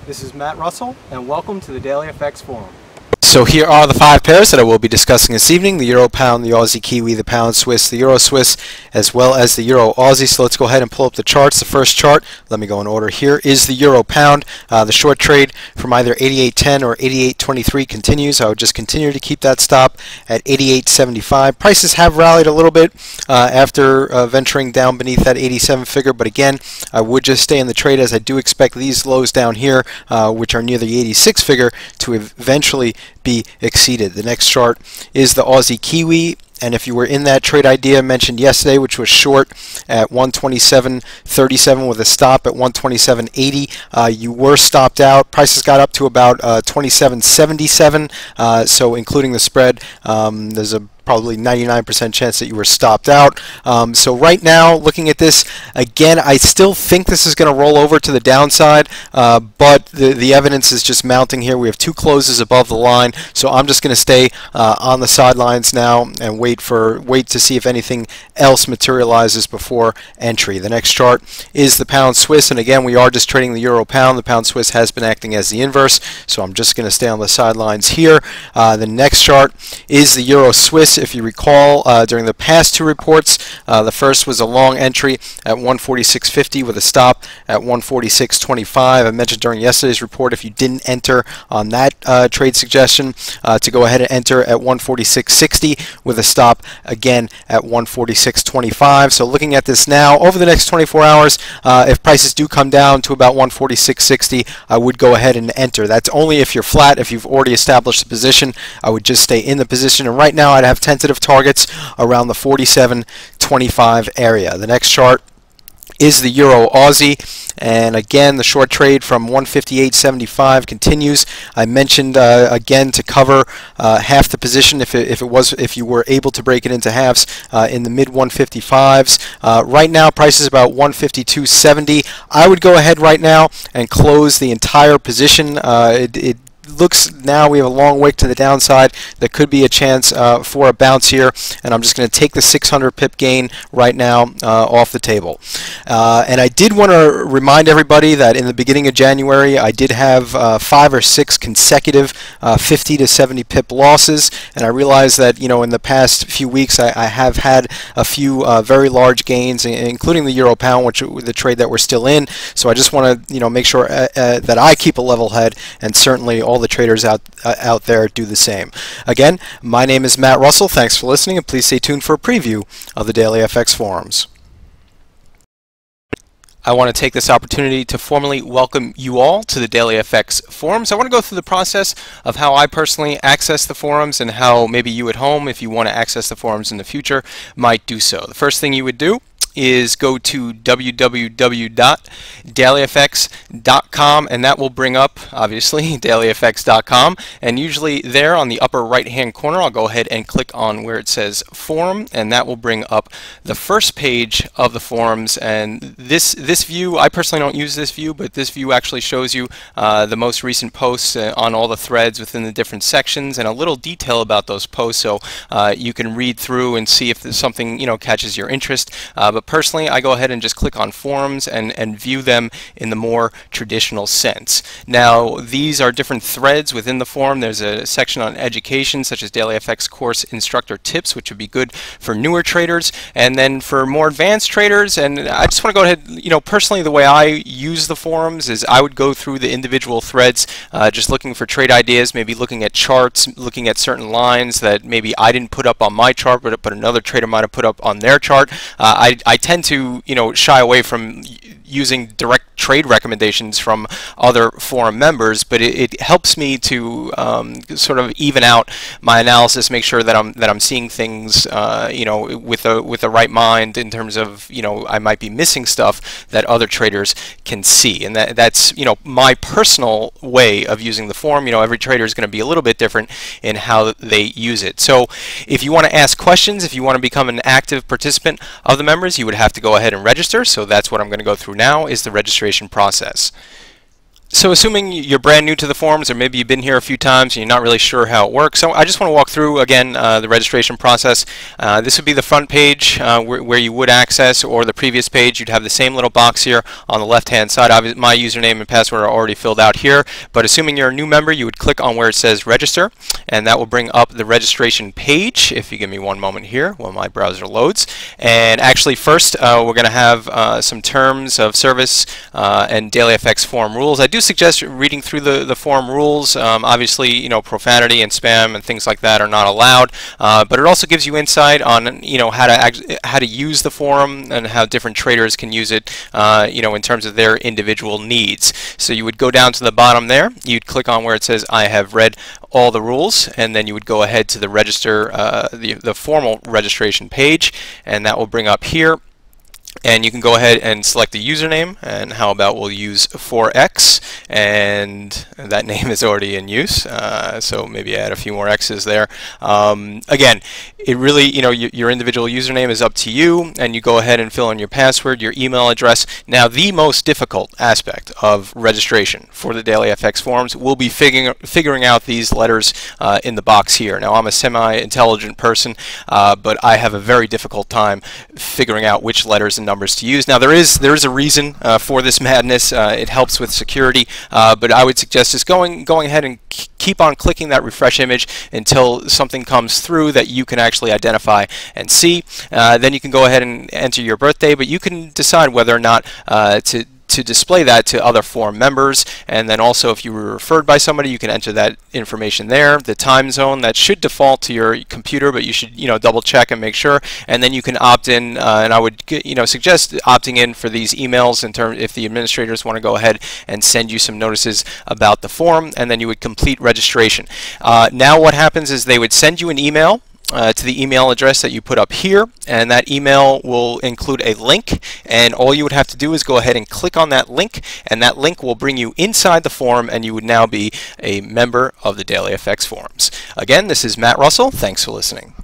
This is Matt Russell, and welcome to the Daily FX Forum. So here are the 5 pairs that I will be discussing this evening: the Euro Pound, the Aussie Kiwi, the Pound Swiss, the Euro Swiss, as well as the Euro Aussie. So let's go ahead and pull up the charts. The first chart, let me go in order here, is the Euro Pound. The short trade from either 88.10 or 88.23 continues. I would just continue to keep that stop at 88.75. Prices have rallied a little bit after venturing down beneath that 87 figure, but again, I would just stay in the trade, as I do expect these lows down here, which are near the 86 figure, to eventually be exceeded. The next chart is the Aussie Kiwi, and if you were in that trade idea mentioned yesterday, which was short at 127.37 with a stop at 127.80, you were stopped out. Prices got up to about 27.77, so including the spread, there's a probably 99% chance that you were stopped out. So right now, looking at this, again, I still think this is going to roll over to the downside, but the evidence is just mounting here. We have 2 closes above the line, so I'm just going to stay on the sidelines now and wait to see if anything else materializes before entry. The next chart is the Pound Swiss, and again, we are just trading the Euro Pound. The Pound Swiss has been acting as the inverse, so I'm just going to stay on the sidelines here. The next chart is the Euro Swiss. If you recall, during the past 2 reports, the first was a long entry at 146.50 with a stop at 146.25. I mentioned during yesterday's report, if you didn't enter on that trade suggestion, to go ahead and enter at 146.60 with a stop again at 146.25. So looking at this now, over the next 24 hours, if prices do come down to about 146.60, I would go ahead and enter. That's only if you're flat. If you've already established a position, I would just stay in the position, and right now I'd have tentative targets around the 47.25 area. The next chart is the Euro Aussie, and again, the short trade from 158.75 continues. I mentioned again to cover half the position if you were able to break it into halves in the mid 155s. Right now, price is about 152.70. I would go ahead right now and close the entire position. It looks now we have a long wick to the downside. There could be a chance for a bounce here, and I'm just going to take the 600 pip gain right now off the table. And I did want to remind everybody that in the beginning of January I did have 5 or 6 consecutive 50 to 70 pip losses, and I realized that, you know, in the past few weeks I have had a few very large gains, including the Euro Pound, which the trade that we're still in. So I just want to, you know, make sure that I keep a level head, and certainly all the traders out there do the same. Again, my name is Matt Russell. Thanks for listening, and please stay tuned for a preview of the Daily FX Forums. I want to take this opportunity to formally welcome you all to the Daily FX Forums. I want to go through the process of how I personally access the forums and how maybe you at home, if you want to access the forums in the future, might do so. The first thing you would do is go to www.dailyfx.com, and that will bring up, obviously, dailyfx.com, and usually there on the upper right hand corner I'll go ahead and click on where it says forum, and that will bring up the first page of the forums. And this view, I personally don't use this view, but this view actually shows you the most recent posts on all the threads within the different sections, and a little detail about those posts, so you can read through and see if there's something, you know, catches your interest. But personally, I go ahead and just click on forums and view them in the more traditional sense. Now, these are different threads within the forum. There's a section on education, such as Daily FX course instructor tips, which would be good for newer traders, and then for more advanced traders. And I just want to go ahead, you know, personally, the way I use the forums is I would go through the individual threads, just looking for trade ideas, maybe looking at charts, looking at certain lines that maybe I didn't put up on my chart, but another trader might have put up on their chart. I tend to, you know, shy away from using direct trade recommendations from other forum members, but it helps me to sort of even out my analysis, make sure that I'm seeing things, you know, with the right mind, in terms of, you know, I might be missing stuff that other traders can see, and that's, you know, my personal way of using the forum. You know, every trader is going to be a little bit different in how they use it. So if you want to ask questions, if you want to become an active participant of the members, you would have to go ahead and register. So that's what I'm going to go through now, is the registration process. So assuming you're brand new to the forums, or maybe you've been here a few times and you're not really sure how it works, so I just want to walk through again the registration process. This would be the front page where you would access, or the previous page. You'd have the same little box here on the left hand side. My username and password are already filled out here, but assuming you're a new member, you would click on where it says register, and that will bring up the registration page. If you give me one moment here while my browser loads. And actually first we're going to have some terms of service and DailyFX forum rules. I do suggest reading through the forum rules. Obviously, you know, profanity and spam and things like that are not allowed, but it also gives you insight on, you know, how to use the forum and how different traders can use it, you know, in terms of their individual needs. So you would go down to the bottom there, you'd click on where it says I have read all the rules, and then you would go ahead to the register, the formal registration page, and that will bring up here. And you can go ahead and select the username, and how about we'll use 4x, and that name is already in use, so maybe add a few more x's there. Again, it really, you know, your individual username is up to you, and you go ahead and fill in your password, your email address. Now, the most difficult aspect of registration for the DailyFX forums will be figuring out these letters in the box here. Now, I'm a semi-intelligent person, but I have a very difficult time figuring out which letters and numbers to use. Now, there is a reason for this madness. It helps with security, but I would suggest just going ahead and keep on clicking that refresh image until something comes through that you can actually identify and see. Then you can go ahead and enter your birthday, but you can decide whether or not to display that to other forum members. And then also, if you were referred by somebody, you can enter that information there. The time zone, that should default to your computer, but you should, you know, double check and make sure. And then you can opt in, and I would, you know, suggest opting in for these emails in terms if the administrators want to go ahead and send you some notices about the forum, and then you would complete registration. Now what happens is they would send you an email to the email address that you put up here, and that email will include a link, and all you would have to do is go ahead and click on that link, and that link will bring you inside the forum, and you would now be a member of the DailyFX forums. Again, this is Matt Russell. Thanks for listening.